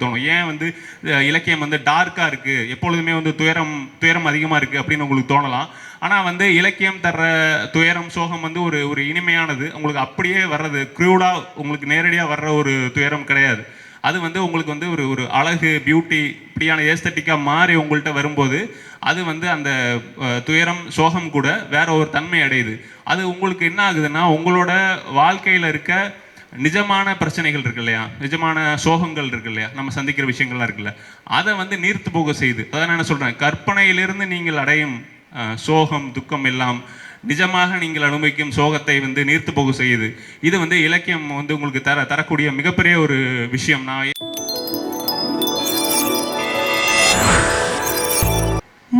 தோணும். ஏன் வந்து இலக்கியம் வந்து டார்க்காக இருக்குது, எப்பொழுதுமே வந்து துயரம் அதிகமாக இருக்குது அப்படின்னு உங்களுக்கு தோணலாம். ஆனால் வந்து இலக்கியம் தர்ற துயரம் சோகம் வந்து ஒரு ஒரு இனிமையானது. உங்களுக்கு அப்படியே வர்றது க்ரூடாக உங்களுக்கு நேரடியாக வர்ற ஒரு துயரம் கிடையாது. அது வந்து உங்களுக்கு வந்து ஒரு ஒரு அழகு பியூட்டி இப்படியான ஏஸ்தட்டிக்காக மாறி உங்கள்கிட்ட வரும்போது அது வந்து அந்த துயரம் சோகம் கூட வேற ஒரு தன்மை அடையுது. அது உங்களுக்கு என்ன ஆகுதுன்னா, உங்களோட வாழ்க்கையில் இருக்க நிஜமான பிரச்சனைகள் இருக்கு இல்லையா, நிஜமான சோகங்கள் இருக்கு இல்லையா, நம்ம சந்திக்கிற விஷயங்கள்லாம் இருக்குல்ல, அதை வந்து நீர்த்து போக செய்யுது. அதான் நான் சொல்கிறேன், கற்பனையிலிருந்து நீங்கள் அடையும் சோகம் துக்கம் எல்லாம் நிஜமாக நீங்கள் அனுபவிக்கும் சோகத்தை வந்து நீர்த்து போக செய்யுது. இது வந்து இலக்கியம் வந்து உங்களுக்கு தரக்கூடிய மிகப்பெரிய ஒரு விஷயம். நான்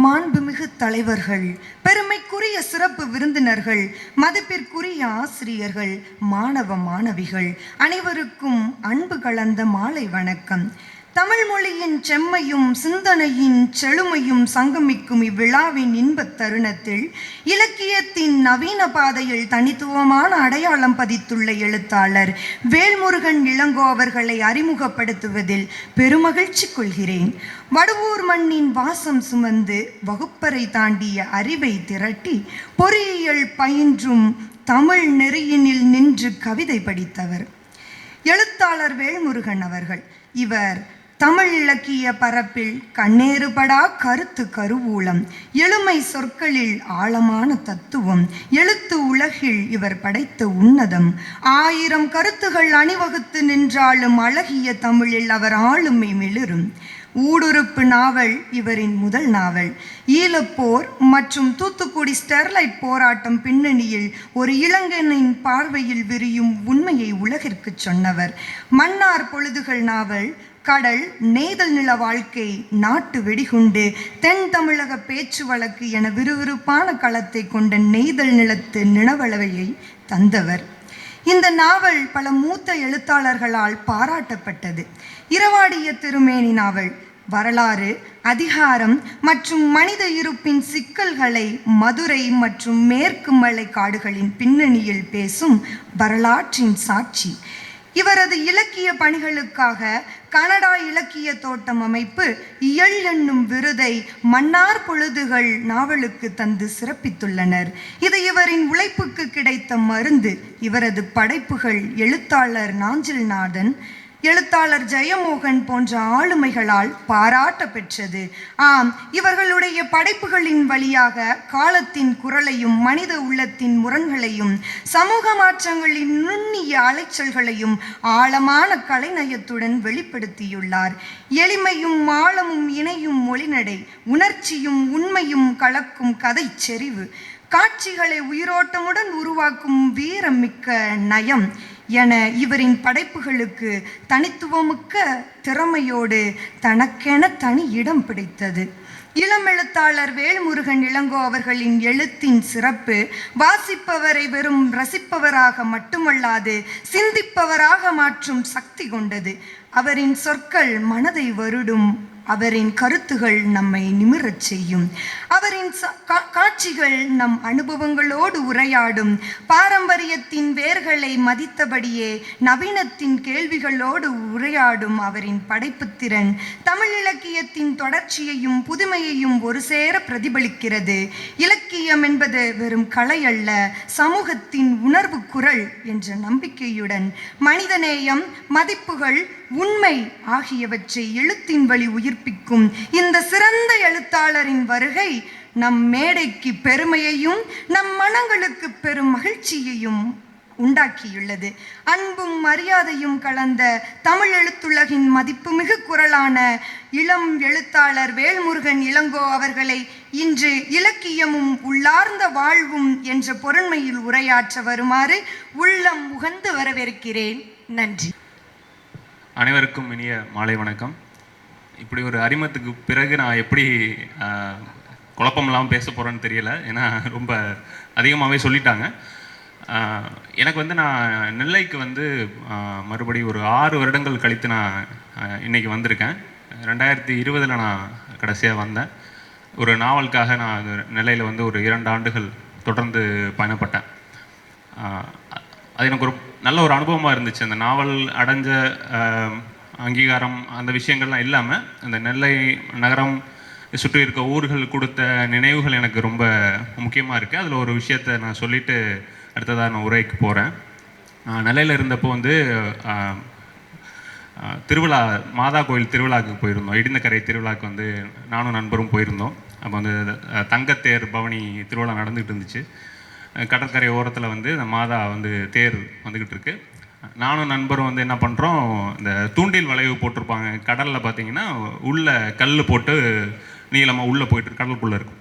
மாண்புமிகு தலைவர்கள், பெருமைக்குரிய சிறப்பு விருந்தினர்கள், மதிப்பிற்குரிய ஆசிரியர்கள், மாணவ மாணவிகள் அனைவருக்கும் அன்பு கலந்த மாலை வணக்கம். தமிழ் மொழியின் செம்மையும் சிந்தனையின் செழுமையும் சங்கமிக்கும் இவ்விழாவின் இன்பத் தருணத்தில் இலக்கியத்தின் நவீன பாதையில் தனித்துவமான அடையாளம் பதித்துள்ள எழுத்தாளர் வேல்முருகன் இளங்கோ அவர்களை அறிமுகப்படுத்துவதில் பெருமகிழ்ச்சி கொள்கிறேன். வடுவூர் மண்ணின் வாசம் சுமந்து வகுப்பறை தாண்டிய அறிவை திரட்டி பொறியியல் பயின்றும் தமிழ் நெறியினில் நின்று கவிதை படித்தவர் எழுத்தாளர் வேல்முருகன் அவர்கள். இவர் தமிழ் இலக்கிய பரப்பில் கண்ணேறுபடா கருத்து கருவூலம், எழுமை சொற்களில் ஆழமான தத்துவம், எழுத்து உலகில் இவர் படைத்த உன்னதம். 1000 கருத்துகள் அணிவகுத்து நின்றாலும் அழகிய தமிழில் அவர் ஆளுமை மிளிரும். ஊடுருப்பு நாவல் இவரின் முதல் நாவல். ஈழப்போர் மற்றும் தூத்துக்குடி ஸ்டெர்லைட் போராட்டம் பின்னணியில் ஒரு இளைஞனின் பார்வையில் விரியும் உண்மையை உலகிற்கு சொன்னவர். மன்னார் பொழுதுகள் நாவல், கடல், நெய்தல் நில வாழ்க்கை, நாட்டு வெடிகுண்டு, தென் தமிழக பேச்சு வழக்கு என விறுவிறுப்பான களத்தை கொண்ட நெய்தல் நிலத்து நிலவளவையை தந்தவர். இந்த நாவல் பல மூத்த எழுத்தாளர்களால் பாராட்டப்பட்டது. இரவாடிய திருமேனி நாவல் வரலாறு, அதிகாரம் மற்றும் மனித இருப்பின் சிக்கல்களை மதுரை மற்றும் மேற்கு மலை காடுகளின் பின்னணியில் பேசும் வரலாற்றின் சாட்சி. இவரது இலக்கிய பணிகளுக்காக கனடா இலக்கிய தோட்டம் அமைப்பு இயல் என்னும் விருதை மன்னார் பொழுதுகள் நாவலுக்கு தந்து சிறப்பித்துள்ளனர். இது இவரின் உழைப்புக்கு கிடைத்த மருந்து. இவரது படைப்புகள் எழுத்தாளர் நாஞ்சில்நாதன், எழுத்தாளர் ஜெயமோகன் போன்ற ஆளுமைகளால் பாராட்ட பெற்றது. ஆம், இவர்களுடைய படைப்புகளின் வழியாக காலத்தின் குரலையும் மனித உள்ளத்தின் முரண்களையும் சமூக மாற்றங்களின் நுண்ணிய அலைச்சல்களையும் ஆழமான கலைநயத்துடன் வெளிப்படுத்தியுள்ளார். எளிமையும் ஆழமும் இணையும் மொழிநடை, உணர்ச்சியும் உண்மையும் கலக்கும் கதை செறிவு, காட்சிகளை உயிரோட்டமுடன் உருவாக்கும் வீரமிக்க நயம் என இவரின் படைப்புகளுக்கு தனித்துவமிக்க திறமையோடு தனக்கென தனி இடம் பிடித்தது. இளமெழுத்தாளர் வேல்முருகன் இளங்கோ அவர்களின் எழுத்தின் சிறப்பு வாசிப்பவரை வெறும் ரசிப்பவராக மட்டுமல்லாது சிந்திப்பவராக மாற்றும் சக்தி கொண்டது. அவரின் சொற்கள் மனதை வருடும், அவரின் கருத்துகள் நம்மை நிமிரச் செய்யும், அவரின் காட்சிகள் நம் அனுபவங்களோடு உரையாடும். பாரம்பரியத்தின் வேர்களை மதித்தபடியே நவீனத்தின் கேள்விகளோடு உரையாடும் அவரின் படைப்புத்திறன் தமிழ் இலக்கியத்தின் தொடர்ச்சியையும் புதுமையையும் ஒரு சேர பிரதிபலிக்கிறது. இலக்கியம் என்பது வெறும் கலை அல்ல, சமூகத்தின் உணர்வு குரல் என்ற நம்பிக்கையுடன் மனிதநேயம், மதிப்புகள், உண்மை ஆகியவற்றை எழுத்தின் வழி உயிர்ப்பிக்கும் இந்த சிறந்த எழுத்தாளரின் வருகை நம் மேடைக்கு பெருமையையும் நம் மனங்களுக்கு பெரும் மகிழ்ச்சியையும் உண்டாக்கியுள்ளது. அன்பும் மரியாதையும் கலந்த தமிழ் எழுத்துலகின் மதிப்புமிகு குரலான இளம் எழுத்தாளர் வேல்முருகன் இளங்கோ அவர்களை இன்று இலக்கியமும் உள்ளார்ந்த வாழ்வும் என்ற பொருண்மையில் உரையாற்ற வருமாறு உள்ளம் உகந்து வரவேற்கிறேன். நன்றி. அனைவருக்கும் இனிய மாலை வணக்கம். இப்படி ஒரு அறிமுகத்துக்கு பிறகு நான் எப்படி குழப்பம் இல்லாமல் பேச போகிறேன்னு தெரியல. ஏன்னா ரொம்ப அதிகமாகவே சொல்லிட்டாங்க. எனக்கு வந்து நான் நெல்லைக்கு வந்து மறுபடியும் ஒரு 6 வருடங்கள் கழித்து நான் இன்றைக்கி வந்திருக்கேன். 2020 நான் கடைசியாக வந்தேன். ஒரு நாவலுக்காக நான் நெல்லையில் வந்து ஒரு 2 ஆண்டுகள் தொடர்ந்து பயணப்பட்டேன். அது எனக்கு ஒரு நல்ல ஒரு அனுபவமாக இருந்துச்சு. அந்த நாவல் அடைஞ்ச அங்கீகாரம் அந்த விஷயங்கள்லாம் இல்லாமல் அந்த நெல்லை நகரம் சுற்றி இருக்க ஊர்கள் கொடுத்த நினைவுகள் எனக்கு ரொம்ப முக்கியமாக இருக்குது. அதில் ஒரு விஷயத்தை நான் சொல்லிவிட்டு அடுத்ததாக நான் உரைக்கு போகிறேன். நெல்லையில் இருந்தப்போ வந்து திருவிழா, மாதா கோயில் திருவிழாவுக்கு போயிருந்தோம். இடிந்தக்கரை திருவிழாவுக்கு வந்து நானும் நண்பரும் போயிருந்தோம். அப்போ வந்து தங்கத்தேர் பவனி திருவிழா நடந்துக்கிட்டு இருந்துச்சு. கடற்கரை ஓரத்தில் வந்து இந்த மாதா வந்து தேர் வந்துக்கிட்டு இருக்கு. நானும் நண்பரும் வந்து என்ன பண்ணுறோம், இந்த தூண்டில் வளைவு போட்டிருப்பாங்க கடலில் பார்த்தீங்கன்னா, உள்ளே கல் போட்டு நீளமாக உள்ளே போயிட்டு கடலுக்குள்ளே இருக்கும்.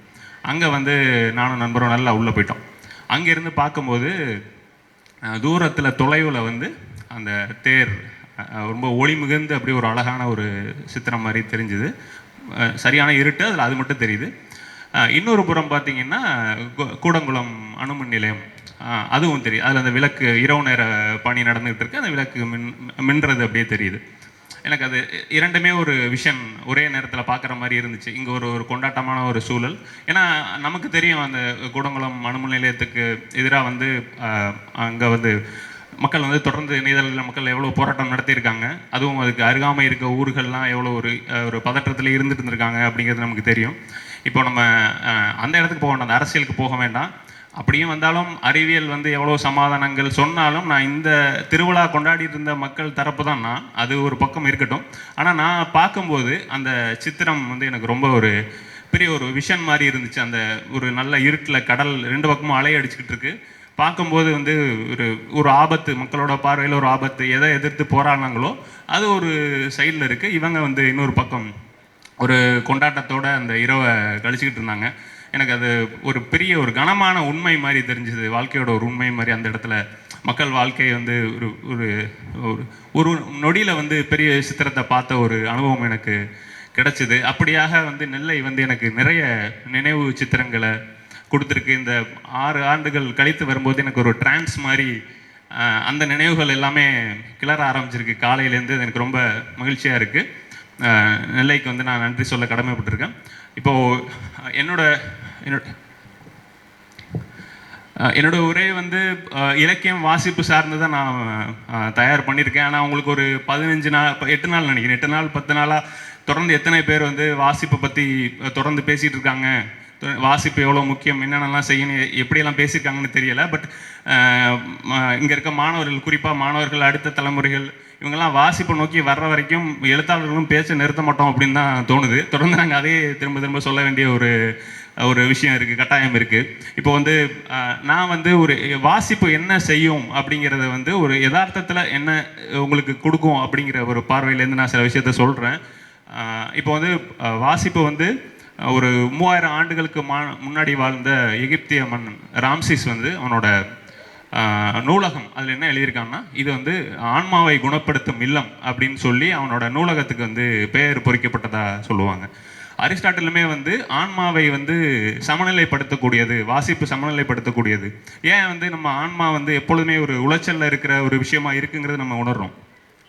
அங்கே வந்து நானும் நண்பரும் நல்லா உள்ளே போயிட்டோம். அங்கேருந்து பார்க்கும்போது தூரத்தில் தொலைவில் வந்து அந்த தேர் ரொம்ப ஒளி மிகுந்து அப்படி ஒரு அழகான ஒரு சித்திரம் மாதிரி தெரிஞ்சுது. சரியான இருட்டு, அதில் அது மட்டும் தெரியுது. இன்னொரு புறம் பார்த்தீங்கன்னா கூடங்குளம் அணுமின் நிலையம், அதுவும் தெரியுது. அதில் அந்த விளக்கு இரவு நேர பணி நடந்துகிட்டு இருக்கு. அந்த விளக்கு மின்றது அப்படியே தெரியுது. எனக்கு அது இரண்டுமே ஒரு விஷன் ஒரே நேரத்தில் பார்க்குற மாதிரி இருந்துச்சு. இங்கே ஒரு கொண்டாட்டமான ஒரு சூழல். ஏன்னா நமக்கு தெரியும் அந்த கூடங்குளம் அணுமின் நிலையத்துக்கு எதிராக வந்து அங்கே வந்து மக்கள் வந்து தொடர்ந்து நெய்தலில் மக்கள் எவ்வளோ போராட்டம் நடத்தியிருக்காங்க. அதுவும் அதுக்கு அருகாமை இருக்க ஊர்கள்லாம் எவ்வளோ ஒரு பதற்றத்தில் இருந்துட்டு இருந்திருக்காங்க அப்படிங்கிறது நமக்கு தெரியும். இப்போ நம்ம அந்த இடத்துக்கு போக வேண்டாம், அந்த அரசியலுக்கு போக வேண்டாம். அப்படியும் வந்தாலும் அறிவியல் வந்து எவ்வளோ சமாதானங்கள் சொன்னாலும் நான் இந்த திருவிழா கொண்டாடிட்டு இருந்த மக்கள் தரப்பு தான் நான். அது ஒரு பக்கம் இருக்கட்டும். ஆனால் நான் பார்க்கும்போது அந்த சித்திரம் வந்து எனக்கு ரொம்ப ஒரு பெரிய ஒரு விஷன் மாதிரி இருந்துச்சு. அந்த ஒரு நல்ல இருட்டில் கடல் ரெண்டு பக்கமும் அலை அடிச்சுக்கிட்டு இருக்கு. பார்க்கும்போது வந்து ஒரு ஆபத்து, மக்களோட பார்வையில் ஒரு ஆபத்து, எதை எதிர்த்து போராடினாங்களோ அது ஒரு சைடில் இருக்குது. இவங்க வந்து இன்னொரு பக்கம் ஒரு கொண்டாட்டத்தோடு அந்த இரவை கழிச்சிக்கிட்டு இருந்தாங்க. எனக்கு அது ஒரு பெரிய ஒரு கனமான உண்மை மாதிரி தெரிஞ்சுது. வாழ்க்கையோட ஒரு உண்மை மாதிரி அந்த இடத்துல மக்கள் வாழ்க்கையை வந்து ஒரு ஒரு நொடியில் வந்து பெரிய சித்திரத்தை பார்த்த ஒரு அனுபவம் எனக்கு கிடைச்சிது. அப்படியாக வந்து நெல்லை வந்து எனக்கு நிறைய நினைவு சித்திரங்களை கொடுத்துருக்கு. இந்த 6 ஆண்டுகள் கழித்து வரும்போது எனக்கு ஒரு டிரான்ஸ் மாதிரி அந்த நினைவுகள் எல்லாமே கிளற ஆரம்பிச்சிருக்கு. காலையிலேருந்து எனக்கு ரொம்ப மகிழ்ச்சியாக இருக்குது. நெல்லைக்கு வந்து நான் நன்றி சொல்ல கடமைப்பட்டிருக்கேன். இப்போது என்னோட உரை வந்து இலக்கியம் வாசிப்பு சார்ந்து தான் நான் தயார் பண்ணியிருக்கேன். ஆனால் உங்களுக்கு ஒரு 15 நாள் 8 நாள் நினைக்கிறேன், 8 நாள் 10 நாளாக தொடர்ந்து எத்தனை பேர் வந்து வாசிப்பை பற்றி தொடர்ந்து பேசிகிட்டு இருக்காங்க, வாசிப்பு எவ்வளோ முக்கியம், என்னென்னலாம் செய்யணும், எப்படியெல்லாம் பேசியிருக்காங்கன்னு தெரியலை. பட் இங்கே இருக்க மாணவர்கள், குறிப்பாக மாணவர்கள், அடுத்த தலைமுறைகள் இவங்கெல்லாம் வாசிப்பை நோக்கி வர்ற வரைக்கும் எழுத்தாளர்களும் பேச்சை நிறுத்த மாட்டோம் அப்படின்னு தான் தோணுது. தொடர்ந்து நாங்கள் அதே திரும்ப திரும்ப சொல்ல வேண்டிய ஒரு விஷயம் இருக்குது, கட்டாயம் இருக்குது. இப்போ வந்து நான் வந்து ஒரு வாசிப்பு என்ன செய்யும் அப்படிங்கிறத வந்து ஒரு யதார்த்தத்தில் என்ன உங்களுக்கு கொடுக்கும் அப்படிங்கிற ஒரு பார்வையிலேருந்து நான் சில விஷயத்த சொல்கிறேன். இப்போ வந்து வாசிப்பு வந்து ஒரு 3000 ஆண்டுகளுக்கு முன்னாடி வாழ்ந்த எகிப்திய மன்னன் ராம்சிஸ் வந்து அவனோட நூலகம், அதில் என்ன எழுதியிருக்காங்கன்னா, இது வந்து ஆன்மாவை குணப்படுத்தும் இல்லம் அப்படின்னு சொல்லி அவனோட நூலகத்துக்கு வந்து பெயர் பொறிக்கப்பட்டதாக சொல்லுவாங்க. அரிஸ்டாட்டிலுமே வந்து ஆன்மாவை வந்து சமநிலைப்படுத்தக்கூடியது, வாசிப்பு சமநிலைப்படுத்தக்கூடியது. ஏன் வந்து நம்ம ஆன்மா வந்து எப்பொழுதுமே ஒரு உளைச்சலில் இருக்கிற ஒரு விஷயமா இருக்குங்கிறது நம்ம உணர்றோம்.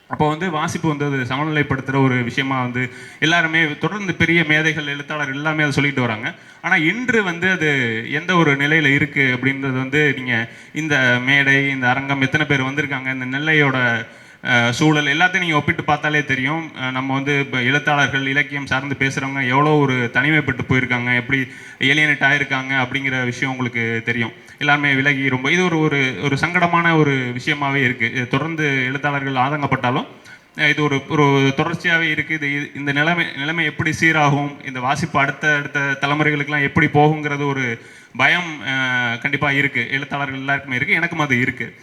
அப்போ வந்து வாசிப்பு வந்து அது சமநிலைப்படுத்துகிற ஒரு விஷயமா வந்து எல்லாருமே தொடர்ந்து பெரிய மேதைகள், எழுத்தாளர் எல்லாமே அதை சொல்லிட்டு வராங்க. ஆனால் இன்று வந்து அது எந்த ஒரு நிலையில் இருக்குது அப்படின்றது வந்து நீங்கள் இந்த மேடை, இந்த அரங்கம், எத்தனை பேர் வந்திருக்காங்க, இந்த நெல்லையோட சூழல் எல்லாத்தையும் நீங்கள் ஒப்பிட்டு பார்த்தாலே தெரியும். நம்ம வந்து இப்போ எழுத்தாளர்கள், இலக்கியம் சார்ந்து பேசுகிறவங்க எவ்வளோ ஒரு தனிமைப்பட்டு போயிருக்காங்க, எப்படி ஏலியனேட் ஆகிருக்காங்க அப்படிங்கிற விஷயம் உங்களுக்கு தெரியும். எல்லாமே விலகி ரொம்ப இது ஒரு சங்கடமான ஒரு விஷயமாகவே இருக்குது. தொடர்ந்து எழுத்தாளர்கள் ஆதங்கப்பட்டாலும் இது ஒரு தொடர்ச்சியாகவே இருக்குது. இந்த நிலைமை எப்படி சீராகும், இந்த வாசிப்பு அடுத்த தலைமுறைகளுக்கெல்லாம் எப்படி போகுங்கிறது ஒரு பயம் கண்டிப்பாக இருக்குது. எழுத்தாளர்கள் எல்லாருக்குமே இருக்குது, எனக்கும் அது இருக்குது.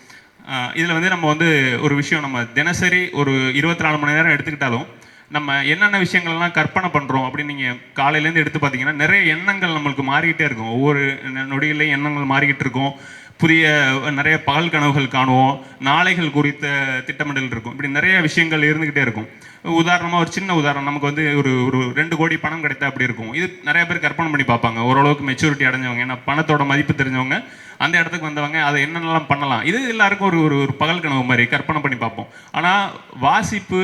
இதில் வந்து நம்ம வந்து ஒரு விஷயம், நம்ம தினசரி ஒரு 24 மணி நேரம் எடுத்துக்கிட்டாலும் நம்ம என்னென்ன விஷயங்கள்லாம் கற்பனை பண்ணுறோம் அப்படின்னு நீங்கள் காலையிலேருந்து எடுத்து பார்த்தீங்கன்னா நிறைய எண்ணங்கள் நம்மளுக்கு மாறிக்கிட்டே இருக்கும். ஒவ்வொரு நொடியிலையும் எண்ணங்கள் மாறிக்கிட்டு இருக்கும். புதிய நிறைய பகல் கனவுகள் காணுவோம், நாளைகள் குறித்த திட்டமிடல் இருக்கும், இப்படி நிறைய விஷயங்கள் இருந்துக்கிட்டே இருக்கும். உதாரணமாக ஒரு சின்ன உதாரணம், நமக்கு வந்து ஒரு 2 கோடி பணம் கிடைத்தா அப்படி இருக்கும். இது நிறைய பேர் கற்பனை பண்ணி பார்ப்பாங்க, ஓரளவுக்கு மெச்சூரிட்டி அடைஞ்சவங்க, ஏன்னா பணத்தோட மதிப்பு தெரிஞ்சவங்க, அந்த இடத்துக்கு வந்தவங்க அதை என்னென்னலாம் பண்ணலாம், இது எல்லாருக்கும் ஒரு பகல் கனவு மாதிரி கற்பனை பண்ணி பார்ப்போம். ஆனால் வாசிப்பு,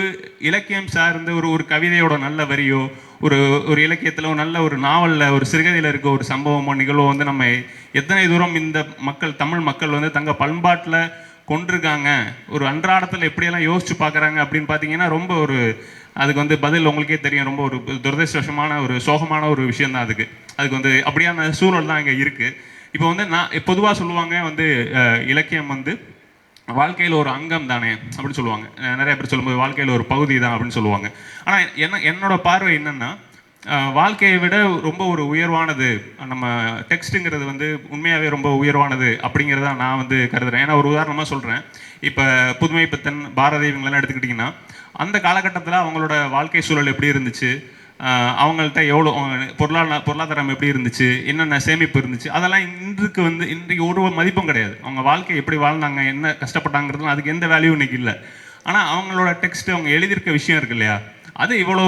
இலக்கியம் சார்ந்த ஒரு கவிதையோட நல்ல வரியோ, ஒரு இலக்கியத்தில் நல்ல ஒரு நாவலில் ஒரு சிறுகதையில் இருக்க ஒரு சம்பவமோ நிகழ்வோ வந்து நம்ம எத்தனை தூரம் இந்த தமிழ் மக்கள் வந்து தங்கள் பண்பாட்டில் கொண்டிருக்காங்க, ஒரு அன்றாடத்தில் எப்படியெல்லாம் யோசிச்சு பார்க்குறாங்க அப்படின்னு பார்த்தீங்கன்னா ரொம்ப ஒரு அதுக்கு வந்து பதில் உங்களுக்கே தெரியும். ரொம்ப ஒரு துரதிர்ஷ்டவசமான ஒரு சோகமான ஒரு விஷயம் தான் அதுக்கு. அதுக்கு வந்து அப்படியான சூழல் தான் இங்கே இருக்குது. இப்போ வந்து நான் பொதுவாக சொல்லுவாங்க வந்து இலக்கியம் வந்து வாழ்க்கையில் ஒரு அங்கம் தானே அப்படின்னு சொல்லுவாங்க. நிறைய பேர் சொல்லும்போது வாழ்க்கையில் ஒரு பகுதி தான் அப்படின்னு சொல்லுவாங்க. ஆனால் என்னோட பார்வை என்னென்னா, வாழ்க்கையை விட ரொம்ப ஒரு உயர்வானது நம்ம டெக்ஸ்ட்டுங்கிறது வந்து உண்மையாகவே ரொம்ப உயர்வானது அப்படிங்கிறத நான் வந்து கருதுகிறேன். ஏன்னா ஒரு உதாரணமாக சொல்கிறேன். இப்போ புதுமை பித்தன், பாரதி இவங்களெல்லாம் எடுத்துக்கிட்டிங்கன்னா அந்த காலகட்டத்தில் அவங்களோட வாழ்க்கை சூழல் எப்படி இருந்துச்சு, அவங்கள்ட்ட எவ்வளோ பொருளாதாரம் எப்படி இருந்துச்சு, என்னென்ன சேமிப்பு இருந்துச்சு, அதெல்லாம் இன்றைக்கு ஒரு மதிப்பும் கிடையாது. அவங்க வாழ்க்கை எப்படி வாழ்ந்தாங்க, என்ன கஷ்டப்பட்டாங்கிறதுலாம் அதுக்கு எந்த வேல்யூ இன்னைக்கு இல்லை. ஆனால் அவங்களோட டெக்ஸ்ட், அவங்க எழுதியிருக்க விஷயம் இருக்கு இல்லையா, அது இவ்வளோ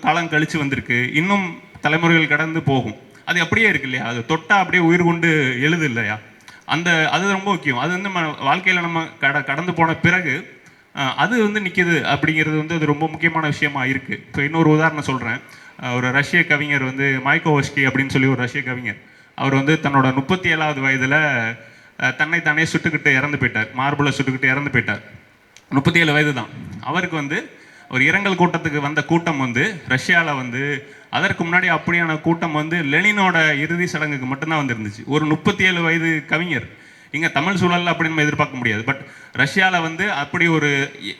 காலம் கழித்து வந்திருக்கு, இன்னும் தலைமுறைகள் கடந்து போகும். அது அப்படியே இருக்கு இல்லையா, அது தொட்டா அப்படியே உயிர் கொண்டு எழுது இல்லையா, அது ரொம்ப முக்கியம். அது வந்து வாழ்க்கையில் நம்ம கடந்து போன பிறகு அது வந்து நிற்கிது அப்படிங்கிறது வந்து அது ரொம்ப முக்கியமான விஷயமா இருக்குது. இப்போ இன்னொரு உதாரணம் சொல்கிறேன். ஒரு ரஷ்ய கவிஞர் வந்து மைக்கோவஸ்கி அப்படின்னு சொல்லி ஒரு ரஷ்ய கவிஞர். அவர் வந்து தன்னோட 37வது வயதில் தன்னைத்தானே சுட்டுக்கிட்டு இறந்து போயிட்டார். மார்பிளை சுட்டுக்கிட்டு இறந்து போயிட்டார். 37 வயது தான் அவருக்கு. வந்து ஒரு இரங்கல் கூட்டத்துக்கு வந்த கூட்டம் வந்து ரஷ்யாவில் வந்து அதற்கு முன்னாடி அப்படியான கூட்டம் வந்து லெனினோட இறுதி சடங்குக்கு மட்டும்தான் வந்துருந்துச்சு. ஒரு 37 வயது கவிஞர். இங்கே தமிழ் சூழலில் அப்படி நம்ம எதிர்பார்க்க முடியாது. பட் ரஷ்யாவில் வந்து அப்படி ஒரு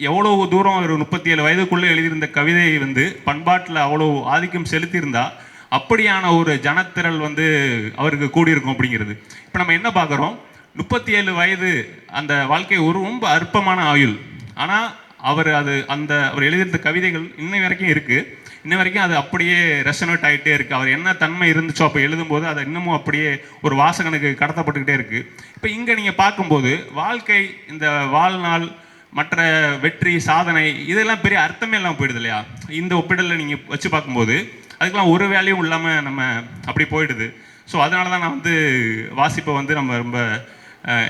எவ்வளோ தூரம் ஒரு 37 வயதுக்குள்ளே எழுதியிருந்த கவிதையை வந்து பண்பாட்டில் அவ்வளோ ஆதிக்கம் செலுத்தியிருந்தா அப்படியான ஒரு ஜனத்திரள் வந்து அவருக்கு கூடியிருக்கும் அப்படிங்கிறது. இப்போ நம்ம என்ன பார்க்குறோம், 37 வயது அந்த வாழ்க்கை ஒரு ரொம்ப அற்பமான ஆயுள். ஆனால் அவர் எழுதியிருந்த கவிதைகள் இன்னை வரைக்கும் இருக்குது. இன்ன வரைக்கும் அது அப்படியே ரெசனேட் ஆகிட்டே இருக்குது. அவர் என்ன தன்மை இருந்துச்சோ அப்போ எழுதும்போது அதை இன்னமும் அப்படியே ஒரு வாசகனுக்கு கடத்தப்பட்டுக்கிட்டே இருக்குது. இப்போ இங்கே நீங்கள் பார்க்கும்போது வாழ்க்கை, இந்த வாழ்நாள், மற்ற வெற்றி, சாதனை, இதெல்லாம் பெரிய அர்த்தமே இல்லாமல் போயிடுது இல்லையா. இந்த ஒப்பிடலில் நீங்கள் வச்சு பார்க்கும்போது அதுக்கெல்லாம் ஒரு வேலையும் இல்லாமல் நம்ம அப்படி போயிடுது. ஸோ அதனால தான் நான் வந்து வாசிப்பை வந்து நம்ம ரொம்ப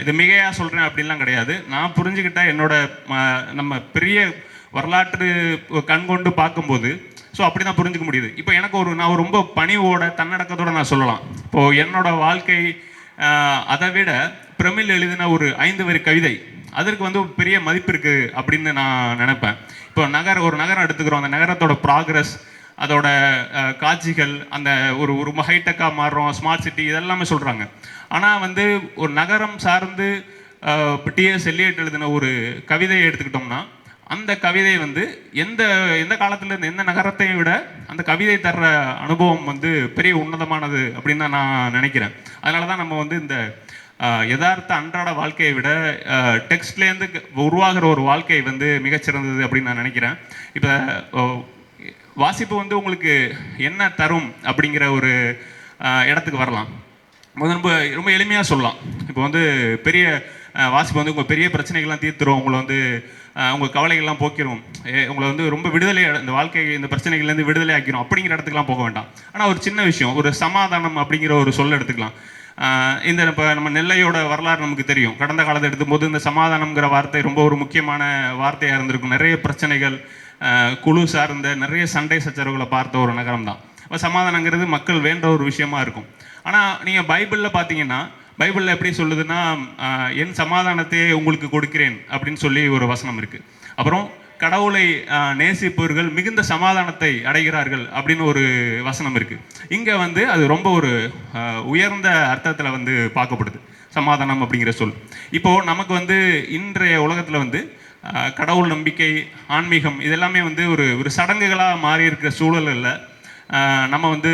இது மிகையாக சொல்கிறேன் அப்படின்லாம் கிடையாது. நான் புரிஞ்சுக்கிட்ட என்னோட நம்ம பெரிய வரலாற்று கண்கொண்டு பார்க்கும்போது ஸோ அப்படி தான் புரிஞ்சுக்க முடியுது. இப்போ எனக்கு நான் ரொம்ப பணிவோட தன்னடக்கத்தோடு நான் சொல்லலாம். இப்போது என்னோட வாழ்க்கை அதை விட பிரமிழ் எழுதின ஒரு 5 வரி கவிதை அதற்கு வந்து பெரிய மதிப்பு இருக்குது அப்படின்னு நான் நினைப்பேன். இப்போ ஒரு நகரம் எடுத்துக்கிறோம். அந்த நகரத்தோட ப்ராக்ரஸ், அதோட காட்சிகள், அந்த ஒரு ஹைடெக்காக மாறுறோம், ஸ்மார்ட் சிட்டி, இதெல்லாமே சொல்கிறாங்க. ஆனால் வந்து ஒரு நகரம் சார்ந்து டிஎஸ் எல்லியட் எழுதின ஒரு கவிதையை எடுத்துக்கிட்டோம்னா அந்த கவிதை வந்து எந்த காலத்துலேருந்து எந்த நகரத்தையும் விட அந்த கவிதை தர்ற அனுபவம் வந்து பெரிய உன்னதமானது அப்படின்னு தான் நான் நினைக்கிறேன். அதனால தான் நம்ம வந்து இந்த யதார்த்த அன்றாட வாழ்க்கையை விட டெக்ஸ்ட்லேருந்து உருவாகிற ஒரு வாழ்க்கை வந்து மிகச்சிறந்தது அப்படின்னு நான் நினைக்கிறேன். இப்போ வாசிப்பு வந்து உங்களுக்கு என்ன தரும் அப்படிங்கிற ஒரு இடத்துக்கு வரலாம். ரொம்ப எளிமையாக சொல்லலாம். இப்போ வந்து பெரிய வாசிப்பு வந்து உங்கள் பெரிய பிரச்சனைகள்லாம் தீர்த்துரும், உங்களை வந்து உங்கள் கவலைகள்லாம் போக்கிடும், உங்களை வந்து ரொம்ப விடுதலை, இந்த வாழ்க்கை இந்த பிரச்சனைகள்லேருந்து விடுதலை ஆக்கிடும் அப்படிங்கிற இடத்துக்குலாம் போக வேண்டாம். ஆனால் ஒரு சின்ன விஷயம், ஒரு சமாதானம் அப்படிங்கிற ஒரு சொல்ல எடுத்துக்கலாம். இப்போ நம்ம நெல்லையோட வரலாறு நமக்கு தெரியும். கடந்த காலத்தை எடுக்கும்போது இந்த சமாதானம்ங்கிற வார்த்தை ரொம்ப ஒரு முக்கியமான வார்த்தையாக இருந்திருக்கும். நிறைய பிரச்சனைகள், குழு சார்ந்த நிறைய சண்டை சச்சரவுகளை பார்த்த ஒரு நகரம் தான். இப்போ சமாதானங்கிறது மக்கள் வேண்ட ஒரு விஷயமா இருக்கும். ஆனால் நீங்கள் பைபிளில் பார்த்தீங்கன்னா, பைபிளில் எப்படி சொல்லுதுன்னா, என் சமாதானத்தையே உங்களுக்கு கொடுக்கிறேன் அப்படின்னு சொல்லி ஒரு வசனம் இருக்குது. அப்புறம் கடவுளை நேசிப்பவர்கள் மிகுந்த சமாதானத்தை அடைகிறார்கள் அப்படின்னு ஒரு வசனம் இருக்குது. இங்கே வந்து அது ரொம்ப ஒரு உயர்ந்த அர்த்தத்தில் வந்து பார்க்கப்படுது சமாதானம் அப்படிங்கிற சொல். இப்போது நமக்கு வந்து இன்றைய உலகத்தில் வந்து கடவுள் நம்பிக்கை, ஆன்மீகம் இதெல்லாமே வந்து ஒரு சடங்குகளாக மாறி இருக்கிற சூழலில் நம்ம வந்து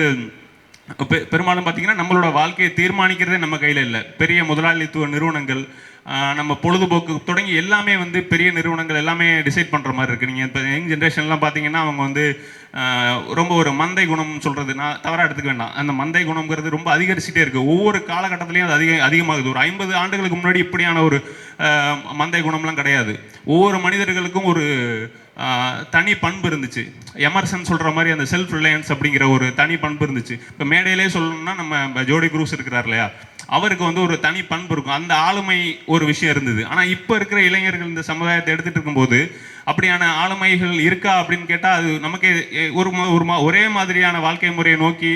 பெரும்பாலும் பார்த்திங்கன்னா நம்மளோட வாழ்க்கையை தீர்மானிக்கிறதே நம்ம கையில் இல்லை. பெரிய முதலாளித்துவ நிறுவனங்கள், நம்ம பொழுதுபோக்கு தொடங்கி எல்லாமே வந்து பெரிய நிறுவனங்கள் எல்லாமே டிசைட் பண்ணுற மாதிரி இருக்குது. நீங்கள் இப்போ யங் ஜென்ரேஷன்லாம் பார்த்தீங்கன்னா அவங்க வந்து ரொம்ப ஒரு மந்தை குணம் சொல்கிறது நான் தவறாக எடுத்துக்க வேண்டாம். அந்த மந்தை குணம்ங்கிறது ரொம்ப அதிகரிச்சுட்டே இருக்குது. ஒவ்வொரு காலகட்டத்துலேயும் அது அதிகமாகுது. ஒரு 50 ஆண்டுகளுக்கு முன்னாடி இப்படியான ஒரு மந்தை குணம்லாம் கிடையாது. ஒவ்வொரு மனிதர்களுக்கும் ஒரு தனி பண்பு இருந்துச்சு. எமர்சன் சொல்கிற மாதிரி அந்த செல்ஃப் ரிலையன்ஸ் அப்படிங்கிற ஒரு தனி பண்பு இருந்துச்சு. இப்போ மேடையிலே சொல்லணும்னா நம்ம ஜோடி குரூஸ் இருக்கிறார் இல்லையா, அவருக்கு வந்து ஒரு தனி பண்பு இருக்கும். அந்த ஆளுமை ஒரு விஷயம் இருந்தது. ஆனால் இப்போ இருக்கிற இளைஞர்கள் இந்த சமுதாயத்தை எடுத்துகிட்டு இருக்கும்போது அப்படியான ஆளுமைகள் இருக்கா அப்படின்னு கேட்டால் அது நமக்கு ஒரே மாதிரியான வாழ்க்கை முறையை நோக்கி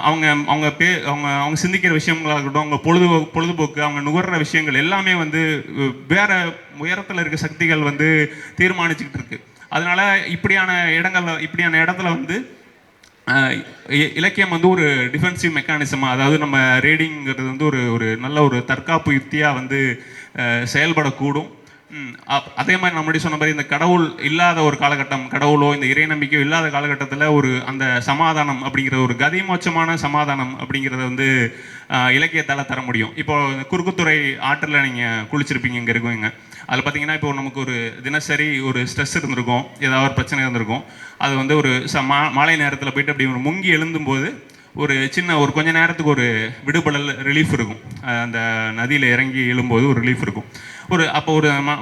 அவங்க அவங்க அவங்க அவங்க சிந்திக்கிற விஷயங்களாக இருக்கட்டும், அவங்க பொழுதுபோக்கு அவங்க நுகர்ற விஷயங்கள் எல்லாமே வந்து வேற உயரத்தில் இருக்க சக்திகள் வந்து தீர்மானிச்சுக்கிட்டு இருக்கு. அதனால இப்படியான இடத்துல வந்து இலக்கியம் வந்து ஒரு டிஃபென்சிவ் மெக்கானிசமாக, அதாவது நம்ம ரீடிங்கிறது வந்து ஒரு ஒரு நல்ல ஒரு தற்காப்பு யுக்தியாக வந்து செயல்படக்கூடும். அதே மாதிரி நம்ம சொன்ன மாதிரி இந்த கடவுள் இல்லாத ஒரு காலகட்டம், கடவுளோ இந்த இறை நம்பிக்கையோ இல்லாத காலகட்டத்தில் ஒரு அந்த சமாதானம் அப்படிங்கிற ஒரு கதிமோட்சமான சமாதானம் அப்படிங்கிறத வந்து இலக்கியத்தால் தர முடியும். இப்போ குறுக்குத்துறை ஆற்றில் நீங்கள் குளிச்சிருப்பீங்க, இங்கே இருக்குவீங்க. அதில் பார்த்தீங்கன்னா இப்போ நமக்கு ஒரு தினசரி ஒரு ஸ்ட்ரெஸ் இருந்திருக்கும், ஏதாவது ஒரு பிரச்சனை இருந்திருக்கும். அது வந்து ஒரு மாலை நேரத்தில் போயிட்டு அப்படி ஒரு முங்கி எழுந்தும்போது ஒரு கொஞ்ச நேரத்துக்கு ஒரு விடுபடல் ரிலீஃப் இருக்கும். அந்த நதியில் இறங்கி எழும்போது ஒரு ரிலீஃப் இருக்கும். அப்போ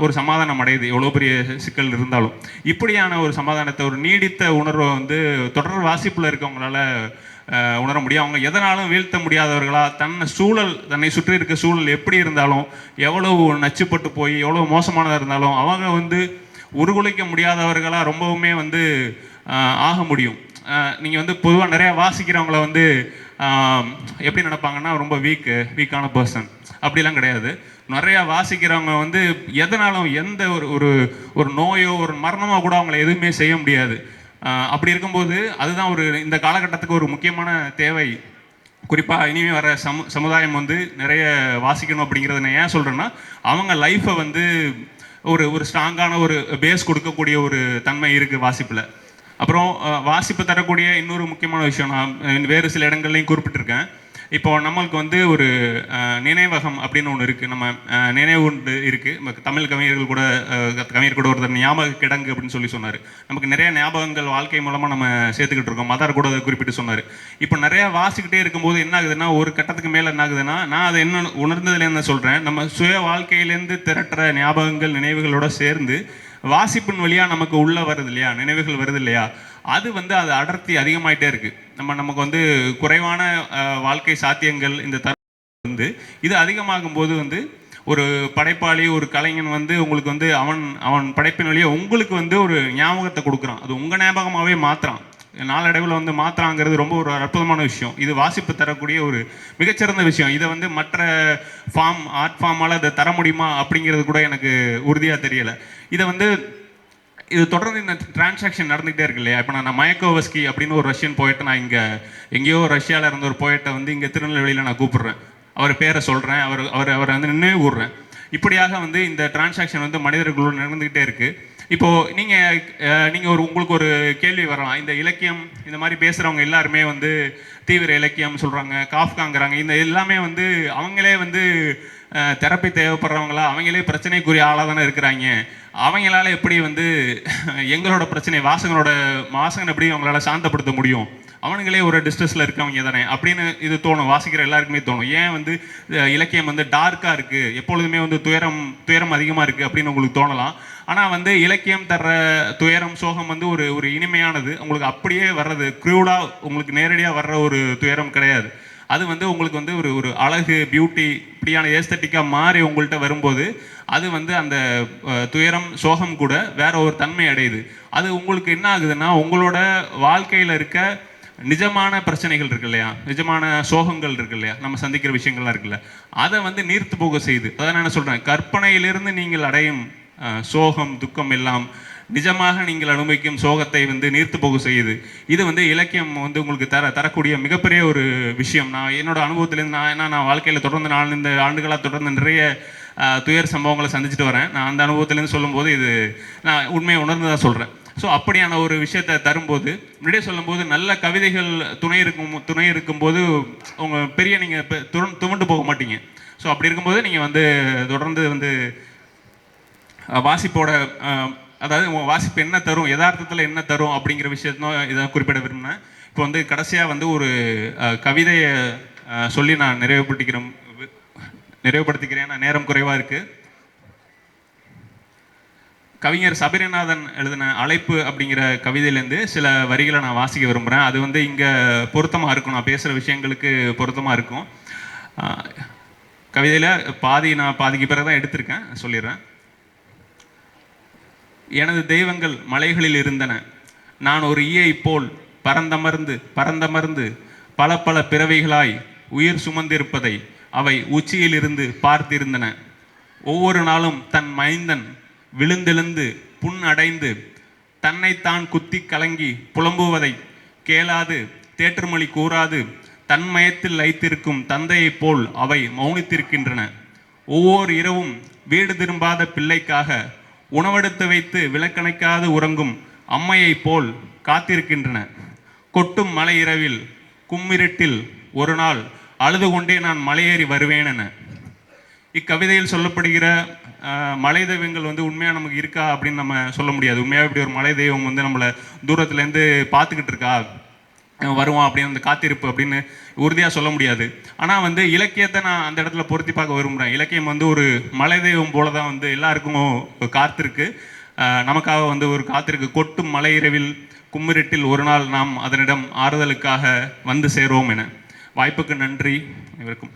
ஒரு சமாதானம் அடையுது, எவ்வளோ பெரிய சிக்கல் இருந்தாலும். இப்படியான ஒரு சமாதானத்தை, ஒரு நீடித்த உணர்வை வந்து தொடர் வாசிப்பில் இருக்கவங்களால உணர முடியும். அவங்க எதனாலும் வீழ்த்த முடியாதவர்களா, தன்னை சுற்றி இருக்க சூழல் எப்படி இருந்தாலும், எவ்வளவு நச்சுப்பட்டு போய் எவ்வளோ மோசமானதாக இருந்தாலும் அவங்க வந்து உருகுலைக்க முடியாதவர்களாக ரொம்பவுமே வந்து ஆக முடியும். நீங்கள் வந்து பொதுவாக நிறையா வாசிக்கிறவங்கள வந்து எப்படி நினைப்பாங்கன்னா ரொம்ப வீக்கான பர்சன் அப்படிலாம் கிடையாது. நிறையா வாசிக்கிறவங்க வந்து எதனாலும் எந்த ஒரு நோயோ ஒரு மரணமோ கூட அவங்கள எதுவுமே செய்ய முடியாது. அப்படி இருக்கும்போது அதுதான் இந்த காலகட்டத்துக்கு ஒரு முக்கியமான தேவை. குறிப்பாக இனிமேல் வர சமுதாயம் வந்து நிறைய வாசிக்கணும் அப்படிங்கிறத நான் ஏன் சொல்கிறேன்னா, அவங்க லைஃப்பை வந்து ஒரு ஸ்ட்ராங்கான ஒரு பேஸ் கொடுக்கக்கூடிய ஒரு தன்மை இருக்குது வாசிப்பில். அப்புறம் வாசிப்பு தரக்கூடிய இன்னொரு முக்கியமான விஷயம் நான் வேறு சில இடங்கள்லையும் குறிப்பிட்டிருக்கேன். இப்போ நம்மளுக்கு வந்து ஒரு நினைவகம் அப்படின்னு ஒன்று இருக்குது. நம்ம நினைவுண்டு இருக்குது. தமிழ் கவிஞர் கூட ஒருத்தர் ஞாபக கிடங்கு அப்படின்னு சொன்னார். நமக்கு நிறைய ஞாபகங்கள் வாழ்க்கை மூலமாக நம்ம சேர்த்துக்கிட்டு இருக்கோம். மதர் கூட அதை குறிப்பிட்டு சொன்னார். இப்போ நிறையா வாசிக்கிட்டே இருக்கும்போது என்ன ஆகுதுன்னா, ஒரு கட்டத்துக்கு மேலே என்ன ஆகுதுன்னா, நான் அதை என்ன உணர்ந்ததுலேருந்து சொல்கிறேன், நம்ம சுய வாழ்க்கையிலேருந்து திரட்டுற ஞாபகங்கள் நினைவுகளோட சேர்ந்து வாசிப்பின் வழியாக நமக்கு உள்ளே வருது இல்லையா, நினைவுகள் வருது இல்லையா, அது வந்து அது அடர்த்தி அதிகமாயிட்டே இருக்குது. நமக்கு வந்து குறைவான வாழ்க்கை சாத்தியங்கள் இந்த வந்து இது அதிகமாகும் போது வந்து ஒரு படைப்பாளி, ஒரு கலைஞன் வந்து உங்களுக்கு வந்து அவன் படைப்பின் வழியாக உங்களுக்கு வந்து ஒரு ஞாபகத்தை கொடுக்குறான். அது உங்கள் ஞாபகமாகவே மாற்றுறான், நாளடைவில் வந்து மாற்றுறாங்கிறது ரொம்ப ஒரு அற்புதமான விஷயம். இது வாசிப்பு தரக்கூடிய ஒரு மிகச்சிறந்த விஷயம். இதை வந்து மற்ற ஆர்ட் ஃபார்மால் அதை தர முடியுமா அப்படிங்கிறது கூட எனக்கு உறுதியாக தெரியலை. இது தொடர்ந்து இந்த டிரான்சாக்ஷன் நடந்துகிட்டே இருக்கு இல்லையா. இப்போ நான் மயக்கோவஸ்கி அப்படின்னு ஒரு ரஷ்யன் போயிட்டு, நான் இங்கே எங்கேயோ ரஷ்யாவில் இருந்த ஒரு போயிட்டை வந்து இங்கே திருநெல்வேலியில் நான் கூப்பிடுறேன், அவர் பேரை சொல்கிறேன், அவரை வந்து நினைவு கூறுறேன். இப்படியாக வந்து இந்த டிரான்சாக்ஷன் வந்து மனிதர்களோடு நடந்துக்கிட்டே இருக்குது. இப்போது நீங்கள் உங்களுக்கு ஒரு கேள்வி வரலாம், இந்த இலக்கியம் இந்த மாதிரி பேசுகிறவங்க எல்லாருமே வந்து தீவிர இலக்கியம் சொல்கிறாங்க, காஃப்காங்கிறாங்க, இந்த எல்லாமே வந்து அவங்களே வந்து தெரப்பி தேவைப்படுறவங்களா, அவங்களே பிரச்சனைக்குரிய ஆளாக தானே இருக்கிறாங்க, அவங்களால எப்படி வந்து எங்களோட பிரச்சனை வாசகன் எப்படி அவங்களால சாந்தப்படுத்த முடியும், அவனுங்களே ஒரு டிஸ்ட்ரெஸில் இருக்கவங்க தானே அப்படின்னு இது தோணும். வாசிக்கிற எல்லாருக்குமே தோணும், ஏன் வந்து இலக்கியம் வந்து டார்க்காக இருக்குது, எப்பொழுதுமே வந்து துயரம் அதிகமாக இருக்குது அப்படின்னு உங்களுக்கு தோணலாம். ஆனால் வந்து இலக்கியம் தர்ற துயரம் சோகம் வந்து ஒரு இனிமையானது. உங்களுக்கு அப்படியே வர்றது க்ரூடாக உங்களுக்கு நேரடியாக வர்ற ஒரு துயரம் கிடையாது. அது வந்து உங்களுக்கு வந்து ஒரு அழகு, பியூட்டி, இப்படியான ஏஸ்தட்டிக்காக மாறி உங்கள்கிட்ட வரும்போது அது வந்து அந்த துயரம் சோகம் கூட வேற ஒரு தன்மை அடையுது. அது உங்களுக்கு என்ன ஆகுதுன்னா, உங்களோட வாழ்க்கையில் இருக்க நிஜமான பிரச்சனைகள் இருக்கு இல்லையா, நிஜமான சோகங்கள் இருக்கு இல்லையா, நம்ம சந்திக்கிற விஷயங்கள்லாம் இருக்குல்ல, அதை வந்து நீர்த்து போக செய்யுது. அதான் நான் என்ன சொல்கிறேன், கற்பனையிலிருந்து நீங்கள் அடையும் சோகம், துக்கம் எல்லாம் நிஜமாக நீங்கள் அனுபவிக்கும் சோகத்தை வந்து நீர்த்து போக செய்யுது. இது வந்து இலக்கியம் வந்து உங்களுக்கு தரக்கூடிய மிகப்பெரிய ஒரு விஷயம். நான் என்னோட அனுபவத்திலேருந்து நான் வாழ்க்கையில் தொடர்ந்து இந்த ஆண்டுகளாக தொடர்ந்து நிறைய துயர் சம்பவங்களை சந்திச்சுட்டு வரேன். நான் அந்த அனுபவத்திலேருந்து சொல்லும்போது இது நான் உண்மையை உணர்ந்து தான் சொல்கிறேன். ஸோ அப்படியான ஒரு விஷயத்தை தரும்போது, முன்னாடியே சொல்லும்போது நல்ல கவிதைகள் துணை இருக்கும்போது உங்கள் பெரிய நீங்கள் துவண்டு போக மாட்டீங்க. ஸோ அப்படி இருக்கும்போது நீங்கள் வந்து தொடர்ந்து வந்து வாசிப்போட, அதாவது வாசிப்பு என்ன தரும், யதார்த்தத்தில் என்ன தரும் அப்படிங்கிற விஷயத்தான் இதை குறிப்பிட விரும்பினேன். இப்போ வந்து கடைசியாக வந்து ஒரு கவிதையை சொல்லி நான் நிறைவுபடுத்திக்கிறேன். நான் நேரம் குறைவாக இருக்குது. கவிஞர் சபரிநாதன் எழுதின அழைப்பு அப்படிங்கிற கவிதையிலேருந்து சில வரிகளை நான் வாசிக்க விரும்புகிறேன். அது வந்து இங்கே பொருத்தமாக இருக்கும், நான் பேசுகிற விஷயங்களுக்கு பொருத்தமாக இருக்கும். கவிதையில் நான் பாதிக்கு பிறகு தான் எடுத்திருக்கேன், சொல்லிடுறேன். எனது தெய்வங்கள் மலைகளில் இருந்தன. நான் ஒரு ஈயை போல் பறந்தமர்ந்து பல பல பிறவைகளாய் உயிர் சுமந்திருப்பதை அவை உச்சியிலிருந்து பார்த்திருந்தன. ஒவ்வொரு நாளும் தன் மைந்தன் விழுந்தெழுந்து புண் அடைந்து தன்னைத்தான் குத்தி கலங்கி புலம்புவதை கேளாது தேற்றுமொழி கூறாது தன்மயத்தில் லைத்திருக்கும் தந்தையைப் போல் அவை மௌனித்திருக்கின்றன. ஒவ்வொரு இரவும் வீடு திரும்பாத பிள்ளைக்காக உணவெடுத்து வைத்து விளக்கணைக்காது உறங்கும் அம்மையைப் போல் காத்திருக்கின்றன. கொட்டும் மலை இரவில் கும்மிருட்டில் ஒரு நாள் அழுது கொண்டே நான் மலையேறி வருவேன் என. இக்கவிதையில் சொல்லப்படுகிற மலை தெய்வங்கள் வந்து உண்மையாக நமக்கு இருக்கா அப்படின்னு நம்ம சொல்ல முடியாது. உண்மையாக இப்படி ஒரு மலை தெய்வம் வந்து நம்மளை தூரத்துலேருந்து பார்த்துக்கிட்டு இருக்கா, வருவான் அப்படின்னு அந்த காத்திருப்பு அப்படின்னு உறுதியாக சொல்ல முடியாது. ஆனால் வந்து இலக்கியத்தை நான் அந்த இடத்துல பொருத்தி பார்க்க விரும்புகிறேன். இலக்கியம் வந்து ஒரு மலை தெய்வம் போல தான் வந்து எல்லாருக்கும் காத்திருக்கு, நமக்காக வந்து ஒரு காத்திருக்கு. கொட்டும் மலை இரவில் கும்மிருட்டில் ஒரு நாள் நாம் அதனிடம் ஆறுதலுக்காக வந்து சேருவோம் என. வாய்ப்புக்கு நன்றி இவருக்கும்.